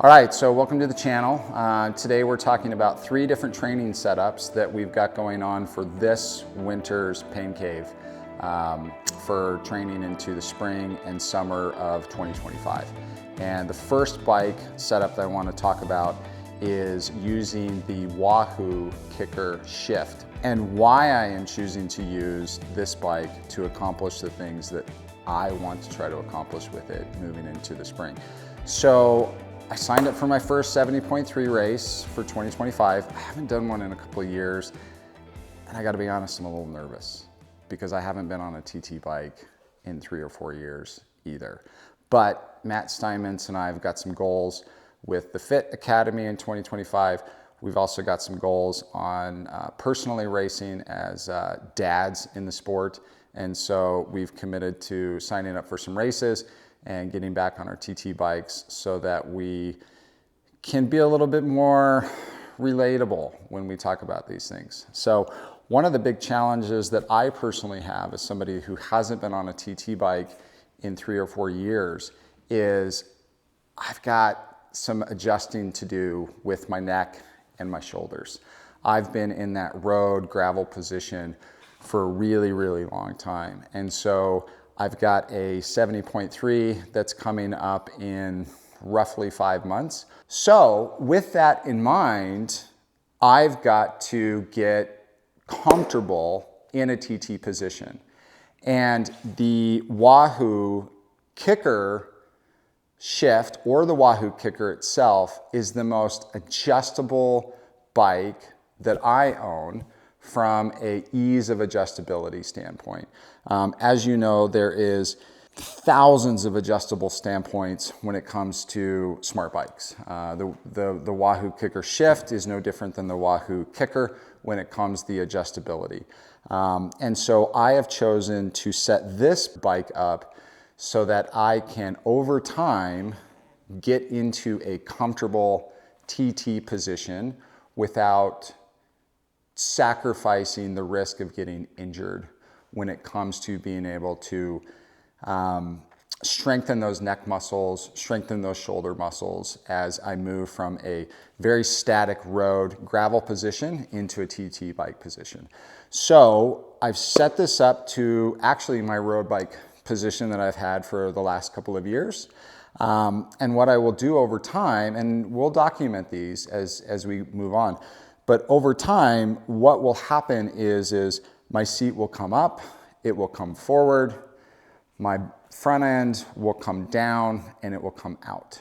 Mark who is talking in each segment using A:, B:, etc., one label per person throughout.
A: All right, so welcome to the channel. Today we're talking about 3 different training setups that we've got going on for this winter's pain cave for training into the spring and summer of 2025. And the first bike setup that I want to talk about is using the WAHOO Kicker Shift, and why I am choosing to use this bike to accomplish the things that I want to try to accomplish with it moving into the spring. So I signed up for my first 70.3 race for 2025. I haven't done one in a couple of years, and I gotta be honest, I'm a little nervous because I haven't been on a TT bike in 3 or 4 years either. But Matt Steinmetz and I have got some goals with the Fit Academy in 2025. We've also got some goals on personally racing as dads in the sport. And so we've committed to signing up for some races and getting back on our TT bikes so that we can be a little bit more relatable when we talk about these things. So one of the big challenges that I personally have as somebody who hasn't been on a TT bike in 3 or 4 years is I've got some adjusting to do with my neck and my shoulders. I've been in that road gravel position for a really, really long time. And so I've got a 70.3 that's coming up in roughly 5 months. So with that in mind, I've got to get comfortable in a TT position. And the WAHOO Kicker Shift, or the WAHOO Kicker itself, is the most adjustable bike that I own from a ease of adjustability standpoint. As you know, there is thousands of adjustable standpoints when it comes to smart bikes. The WAHOO Kicker Shift is no different than the WAHOO Kicker when it comes to the adjustability. And so I have chosen to set this bike up so that I can, over time, get into a comfortable TT position without sacrificing the risk of getting injured when it comes to being able to strengthen those neck muscles, strengthen those shoulder muscles as I move from a very static road gravel position into a TT bike position. So I've set this up to actually my road bike position that I've had for the last couple of years. And what I will do over time, and we'll document these as we move on, but over time, what will happen is my seat will come up, it will come forward, my front end will come down, and it will come out.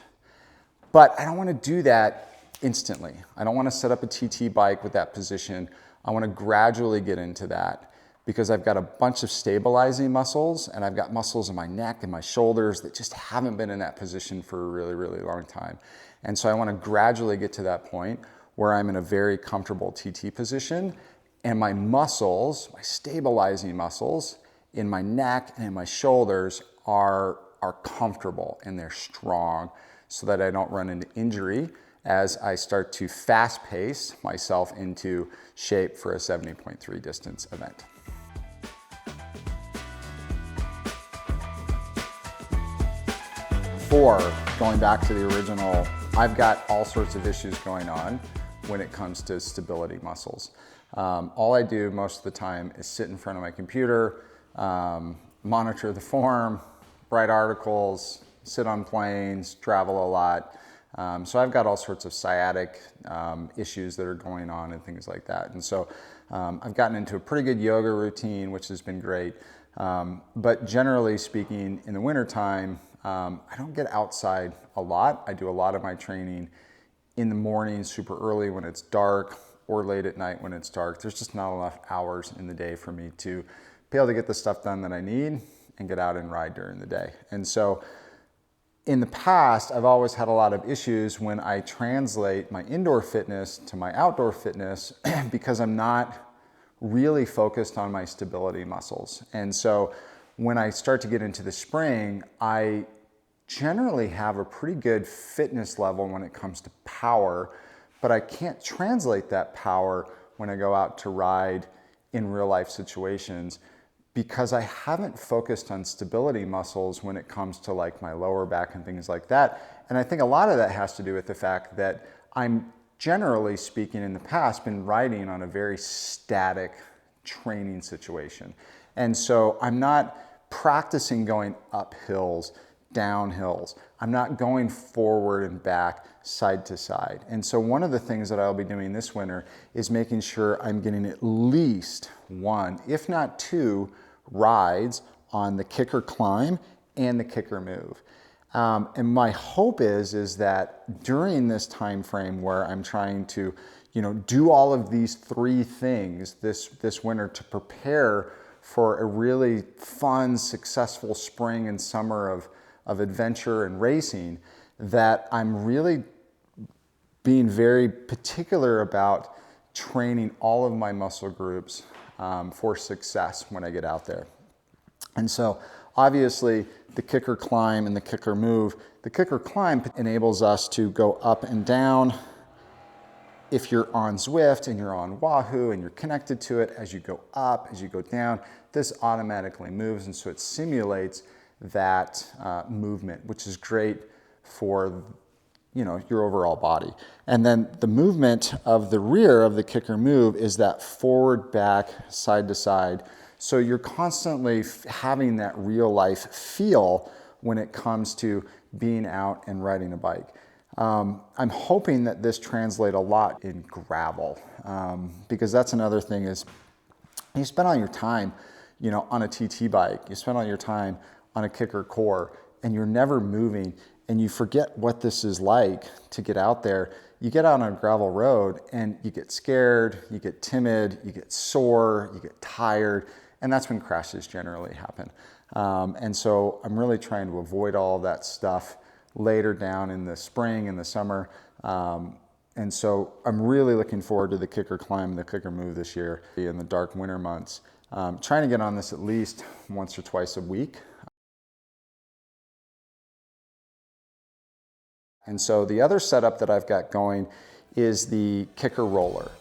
A: But I don't want to do that instantly. I don't want to set up a TT bike with that position. I want to gradually get into that because I've got a bunch of stabilizing muscles, and I've got muscles in my neck and my shoulders that just haven't been in that position for a really, really long time. And so I want to gradually get to that point where I'm in a very comfortable TT position, and my muscles, my stabilizing muscles in my neck and in my shoulders are comfortable and they're strong so that I don't run into injury as I start to fast pace myself into shape for a 70.3 distance event. Going back to the original, I've got all sorts of issues going on when it comes to stability muscles. All I do most of the time is sit in front of my computer, monitor the form, write articles, sit on planes, travel a lot. So I've got all sorts of sciatic issues that are going on and things like that. And so I've gotten into a pretty good yoga routine, which has been great. But generally speaking, in the wintertime, I don't get outside a lot. I do a lot of my training in the morning, super early when it's dark, or late at night when it's dark. There's just not enough hours in the day for me to be able to get the stuff done that I need and get out and ride during the day. And so in the past, I've always had a lot of issues when I translate my indoor fitness to my outdoor fitness because I'm not really focused on my stability muscles. And so when I start to get into the spring, I generally have a pretty good fitness level when it comes to power, but I can't translate that power when I go out to ride in real life situations because I haven't focused on stability muscles when it comes to like my lower back and things like that. And I think a lot of that has to do with the fact that I'm, generally speaking, in the past been riding on a very static training situation. And so I'm not practicing going up hills, down hills. I'm not going forward and back, side to side. And so one of the things that I'll be doing this winter is making sure I'm getting at least one, if not two, rides on the kicker climb and the kicker move. And my hope is that during this time frame where I'm trying to, do all of these three things this winter to prepare for a really fun, successful spring and summer of adventure and racing, that I'm really being very particular about training all of my muscle groups for success when I get out there. And so obviously the kicker climb and the kicker move, the kicker climb enables us to go up and down. If you're on Zwift and you're on WAHOO and you're connected to it, as you go up, as you go down, this automatically moves, and so it simulates that movement, which is great for your overall body. And then the movement of the rear of the kicker move is that forward, back, side to side. So you're constantly having that real life feel when it comes to being out and riding a bike. I'm hoping that this translates a lot in gravel, because that's another thing is you spend all your time, on a TT bike, you spend all your time on a kicker core, and you're never moving, and you forget what this is like to get out there. You get out on a gravel road and you get scared, you get timid, you get sore, you get tired, and that's when crashes generally happen. And so I'm really trying to avoid all of that stuff later down in the spring and the summer. And so I'm really looking forward to the kicker climb and the kicker move this year in the dark winter months. Trying to get on this at least once or twice a week. And so the other setup that I've got going is the kicker roller.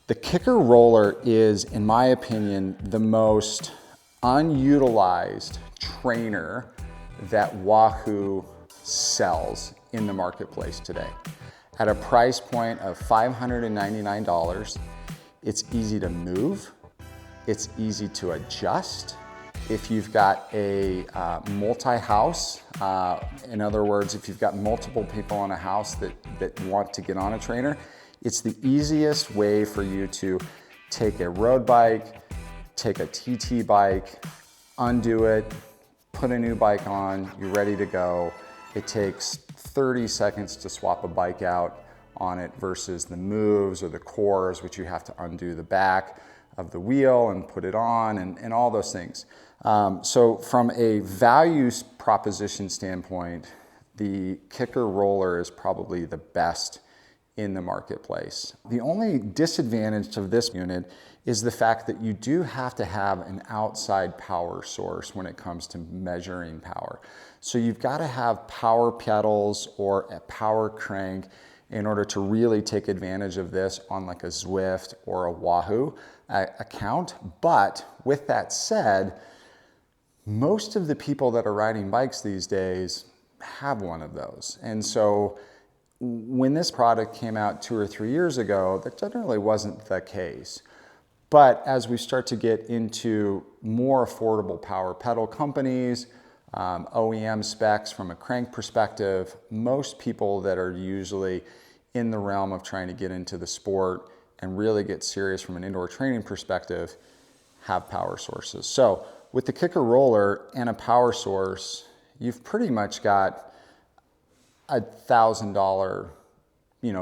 A: The kicker roller is, in my opinion, the most unutilized trainer that WAHOO sells in the marketplace today. At a price point of $599, it's easy to move, it's easy to adjust. If you've got a multi-house, in other words, if you've got multiple people in a house that want to get on a trainer, it's the easiest way for you to take a road bike, take a TT bike, undo it, put a new bike on, you're ready to go. It takes 30 seconds to swap a bike out on it versus the moves or the cores, which you have to undo the back of the wheel and put it on and all those things. So from a value proposition standpoint, the kicker roller is probably the best in the marketplace. The only disadvantage of this unit is the fact that you do have to have an outside power source when it comes to measuring power. So you've got to have power pedals or a power crank in order to really take advantage of this on like a Zwift or a WAHOO account. But with that said, most of the people that are riding bikes these days have one of those. And so when this product came out 2 or 3 years ago, that generally wasn't the case. But as we start to get into more affordable power pedal companies, OEM specs from a crank perspective, most people that are usually in the realm of trying to get into the sport and really get serious from an indoor training perspective have power sources. So with the kicker roller and a power source, you've pretty much got $1,000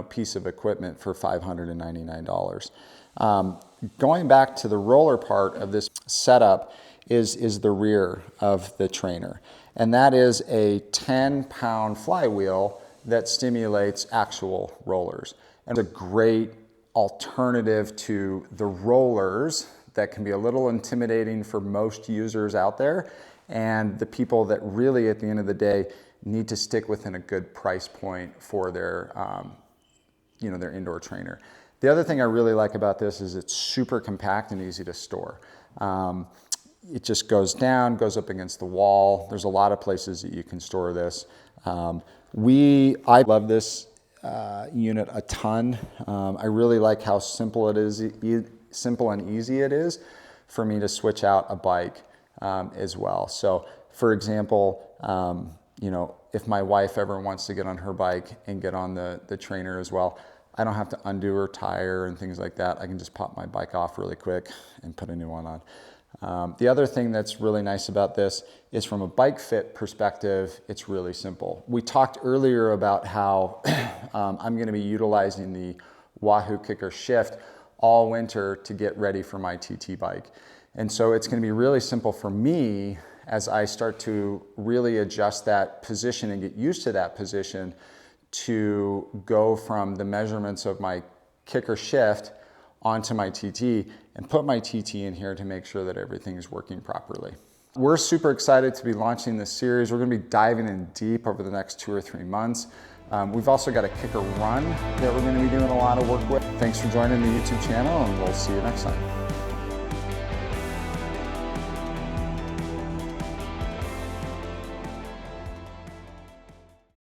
A: piece of equipment for $599. Going back to the roller part of this setup is the rear of the trainer. And that is a 10-pound flywheel that stimulates actual rollers. And it's a great alternative to the rollers that can be a little intimidating for most users out there, and the people that really at the end of the day need to stick within a good price point for their their indoor trainer. The other thing I really like about this is it's super compact and easy to store. it just goes down, goes up against the wall. There's a lot of places that you can store this. I love this unit a ton. I really like how simple it is, simple and easy it is for me to switch out a bike as well. So for example, you know, if my wife ever wants to get on her bike and get on the trainer as well, I don't have to undo her tire and things like that. I can just pop my bike off really quick and put a new one on. The other thing that's really nice about this is from a bike fit perspective, it's really simple. We talked earlier about how I'm going to be utilizing the WAHOO Kicker Shift all winter to get ready for my TT bike. And so it's going to be really simple for me as I start to really adjust that position and get used to that position to go from the measurements of my kicker shift onto my TT and put my TT in here to make sure that everything is working properly. We're super excited to be launching this series. We're going to be diving in deep over the next 2 or 3 months. We've also got a kicker run that we're going to be doing a lot of work with. Thanks for joining the YouTube channel, and we'll see you next time.